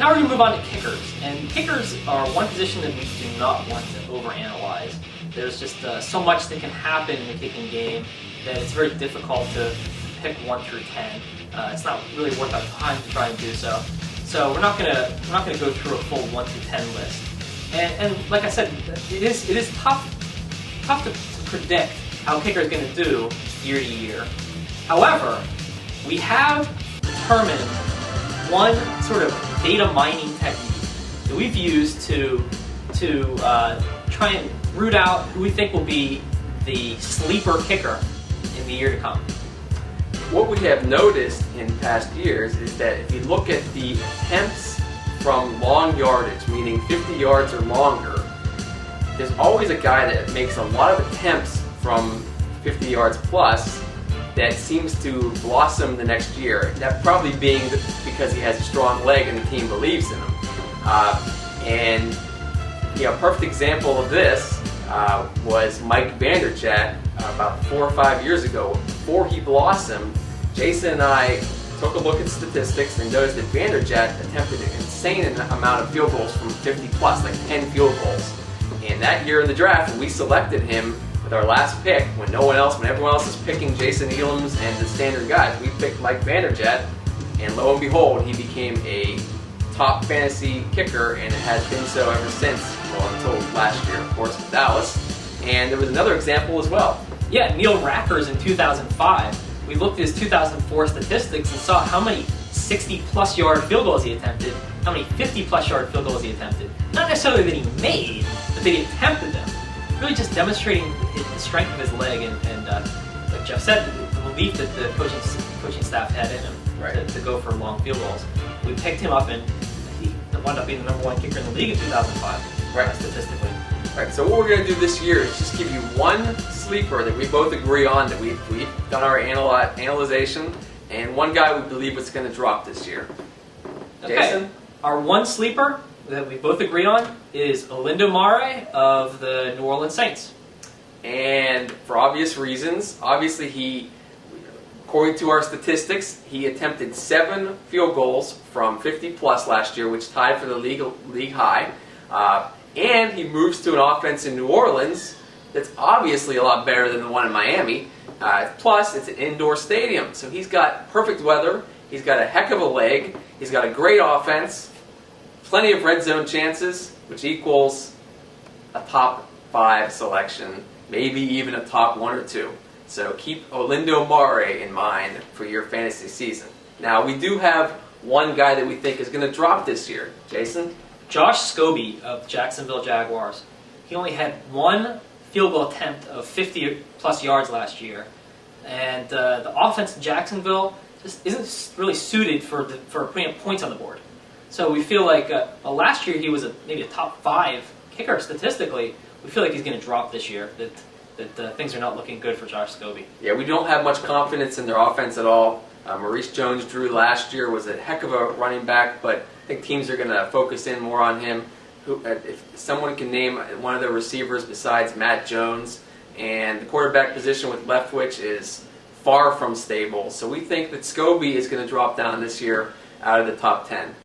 Now we're going to move on to kickers. And kickers are one position that we do not want to overanalyze. There's just so much that can happen in the kicking game that it's very difficult to pick 1 through 10. It's not really worth our time to try and do so. So we're not gonna go through a full 1 through 10 list. And like I said, it is tough to predict how a kicker is going to do year to year. However, we have determined one sort of data mining technique that we've used to try and root out who we think will be the sleeper kicker in the year to come. What we have noticed in past years is that if you look at the attempts from long yardage, meaning 50 yards or longer, there's always a guy that makes a lot of attempts from 50 yards plus that seems to blossom the next year. That probably being because he has a strong leg and the team believes in him. And a perfect example of this was Mike Vanderjagt about 4 or 5 years ago. Before he blossomed, Jason and I took a look at statistics and noticed that Vanderjagt attempted an insane amount of field goals from 50 plus, like 10 field goals. And that year in the draft, when we selected him with our last pick, when everyone else is picking Jason Ealams and the standard guys, we picked Mike Vanderjagt, and lo and behold, he became a top fantasy kicker, and it has been so ever since, well, until last year, of course, with Dallas. And there was another example as well. Yeah, Neil Rackers in 2005. We looked at his 2004 statistics and saw how many 60-plus yard field goals he attempted, how many 50-plus yard field goals he attempted. Not necessarily that he made, but that he attempted them. Really just demonstrating the strength of his leg and like Jeff said, the belief that the coaching staff had in him, right, to go for long field goals. We picked him up, and he wound up being the #1 kicker in the league in 2005, right, statistically. Right, so what we're going to do this year is just give you one sleeper that we both agree on, that we've done our analyzation, and one guy we believe is going to drop this year. Okay. Jason? Our one sleeper that we both agree on is Olindo Mare of the New Orleans Saints. And for obvious reasons, obviously according to our statistics, he attempted 7 field goals from 50 plus last year, which tied for the league high. And he moves to an offense in New Orleans that's obviously a lot better than the one in Miami. Plus, it's an indoor stadium, so he's got perfect weather, he's got a heck of a leg, he's got a great offense, plenty of red zone chances, which equals a top 5 selection, maybe even a top 1 or 2. So keep Olindo Mare in mind for your fantasy season. Now, we do have one guy that we think is going to drop this year. Jason? Josh Scobee of Jacksonville Jaguars. He only had 1 field goal attempt of 50-plus yards last year. And the offense in Jacksonville just isn't really suited for putting up points on the board. So we feel like last year he was maybe a top 5 kicker statistically. We feel like he's going to drop this year, that things are not looking good for Josh Scobee. Yeah, we don't have much confidence in their offense at all. Maurice Jones-Drew last year was a heck of a running back, but I think teams are going to focus in more on him. If someone can name one of their receivers besides Matt Jones, and the quarterback position with Leftwich is far from stable. So we think that Scobee is going to drop down this year out of the top 10.